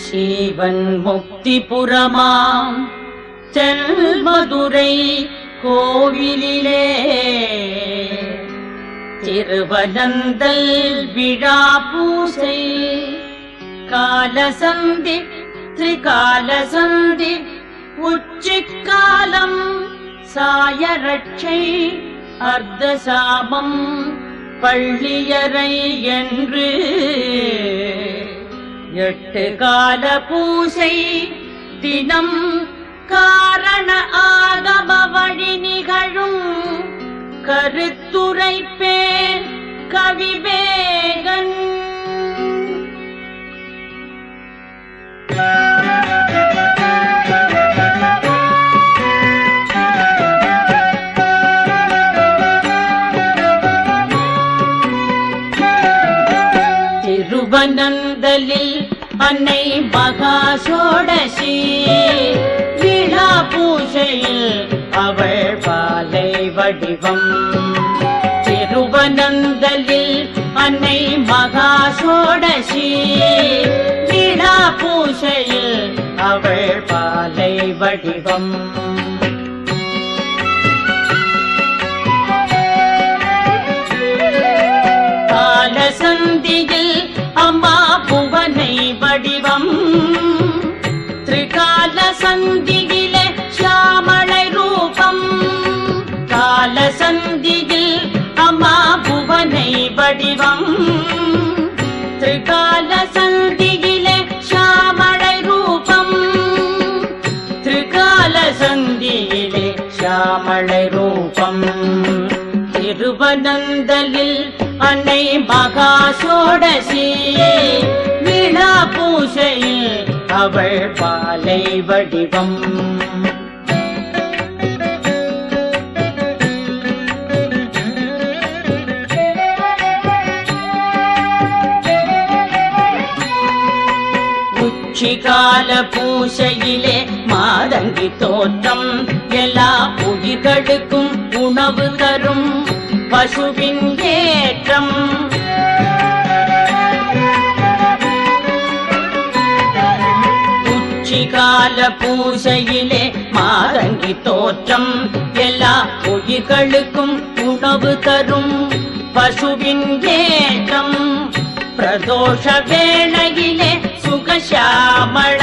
சிவன் முக்திபுரமாம் தென்மதுரை கோவிலிலே திருவனந்தல் விழா பூசை காலசந்தி திரிகாலசந்தி உச்சிக்காலம் சாயரட்சை அர்த்தசாமம் பள்ளியறை என்று 8 கால பூசை தினம் காரண ஆகம வழி நிகழும் கருத்துரைப்பேன் கவிவேகன். திருவனந்தலில் அன்னை மகா சோடசி விழா பூசையில் அவள் பாலை வடிவம். திருவனந்தலில் அன்னை மகா சோடசி விழா பூசையில் அவள் பாலை வடிவம். காலசந்தியில் அம்மா புவனை வடிவம். திரிகால சந்தியிலே ஷியாமளை ரூபம். காலசந்தியில் அம்மா புவனை வடிவம். திரிகால சந்தியிலே ஷியாமளை ரூபம். திரிகால சந்தியிலே ஷியாமளை ரூபம். திருவனந்தலில் அன்னை மகா சோடசி விழா பூசையில் அவள் பாலை வடிவம். உச்சிகால பூசையிலே மாதங்கி தோற்றம் எல்லா உயிர்களுக்கும் உணவு தரும் பசுவின் ஏற்றம். உச்சிகால பூசையிலே மாதங்கி தோற்றம் எல்லா உயிர்களுக்கும் உணவு தரும் பசுவின் ஏற்றம். பிரதோஷ வேளையிலே சுகஷாமள